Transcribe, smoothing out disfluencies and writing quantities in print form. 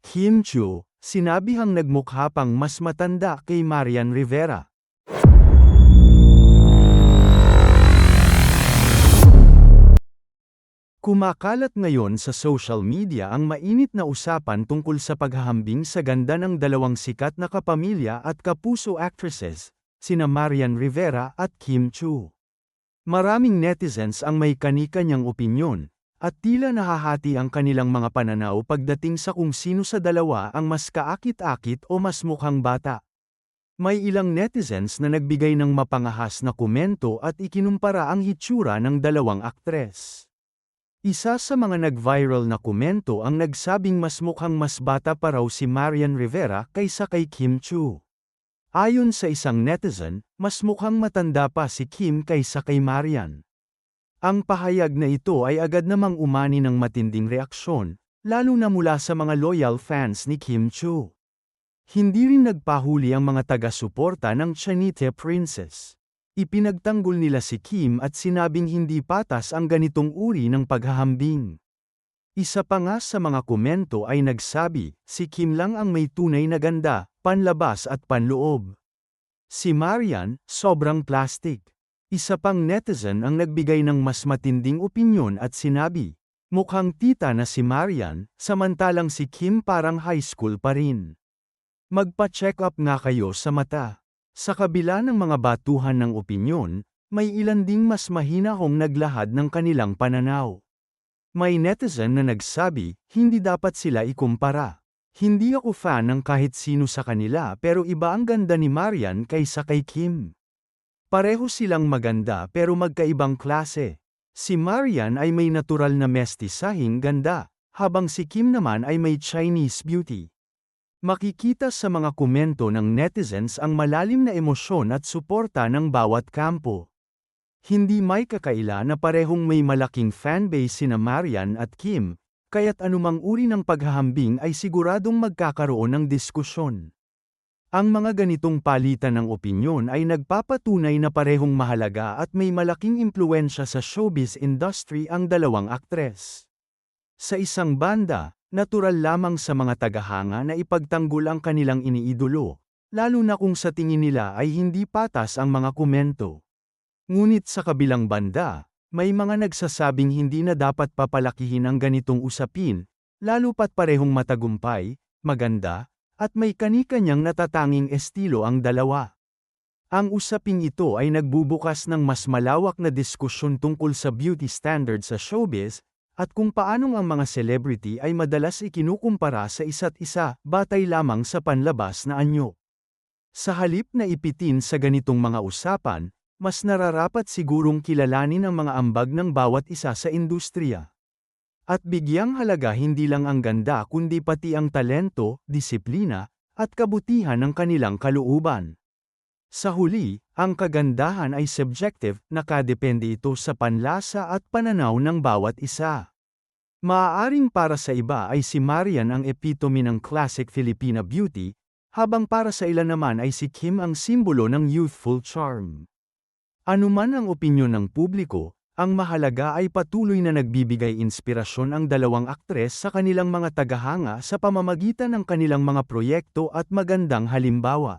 Kim Chu, sinabihang nagmukha pang mas matanda kay Marian Rivera. Kumakalat ngayon sa social media ang mainit na usapan tungkol sa paghahambing sa ganda ng dalawang sikat na kapamilya at kapuso actresses, sina Marian Rivera at Kim Chu. Maraming netizens ang may kani-kanyang opinyon, at tila nahahati ang kanilang mga pananaw pagdating sa kung sino sa dalawa ang mas kaakit-akit o mas mukhang bata. May ilang netizens na nagbigay ng mapangahas na komento at ikinumpara ang hitsura ng dalawang aktres. Isa sa mga nag-viral na komento ang nagsabing mas mukhang mas bata pa raw si Marian Rivera kaysa kay Kim Chu. Ayon sa isang netizen, mas mukhang matanda pa si Kim kaysa kay Marian. Ang pahayag na ito ay agad namang umani ng matinding reaksyon, lalo na mula sa mga loyal fans ni Kim Chu. Hindi rin nagpahuli ang mga taga-suporta ng Chanite Princess. Ipinagtanggol nila si Kim at sinabing hindi patas ang ganitong uri ng paghahambing. Isa pa nga sa mga komento ay nagsabi, si Kim lang ang may tunay na ganda, panlabas at panloob. Si Marian, sobrang plastic. Isa pang netizen ang nagbigay ng mas matinding opinyon at sinabi, mukhang tita na si Marian, samantalang si Kim parang high school pa rin. Magpa-check up nga kayo sa mata. Sa kabila ng mga batuhan ng opinyon, may ilan ding mas mahinahong naglahad ng kanilang pananaw. May netizen na nagsabi, hindi dapat sila ikumpara. Hindi ako fan ng kahit sino sa kanila pero iba ang ganda ni Marian kaysa kay Kim. Pareho silang maganda pero magkaibang klase. Si Marian ay may natural na mestisahing ganda, habang si Kim naman ay may Chinese beauty. Makikita sa mga komento ng netizens ang malalim na emosyon at suporta ng bawat kampo. Hindi may kakaila na parehong may malaking fanbase sina Marian at Kim, kaya't anumang uri ng paghahambing ay siguradong magkakaroon ng diskusyon. Ang mga ganitong palitan ng opinyon ay nagpapatunay na parehong mahalaga at may malaking impluwensya sa showbiz industry ang dalawang aktres. Sa isang banda, natural lamang sa mga tagahanga na ipagtanggol ang kanilang iniidolo, lalo na kung sa tingin nila ay hindi patas ang mga komento. Ngunit sa kabilang banda, may mga nagsasabing hindi na dapat papalakihin ang ganitong usapin, lalo pat parehong matagumpay, maganda, at may kani-kanyang natatanging estilo ang dalawa. Ang usaping ito ay nagbubukas ng mas malawak na diskusyon tungkol sa beauty standards sa showbiz, at kung paanong ang mga celebrity ay madalas ikinukumpara sa isa't isa, batay lamang sa panlabas na anyo. Sa halip na ipitin sa ganitong mga usapan, mas nararapat sigurong kilalanin ang mga ambag ng bawat isa sa industriya. At bigyang halaga hindi lang ang ganda kundi pati ang talento, disiplina, at kabutihan ng kanilang kalooban. Sa huli, ang kagandahan ay subjective, nakadepende ito sa panlasa at pananaw ng bawat isa. Maaaring para sa iba ay si Marian ang epitome ng classic Filipina beauty, habang para sa ilan naman ay si Kim ang simbolo ng youthful charm. Anuman ang opinyon ng publiko, ang mahalaga ay patuloy na nagbibigay inspirasyon ang dalawang aktres sa kanilang mga tagahanga sa pamamagitan ng kanilang mga proyekto at magandang halimbawa.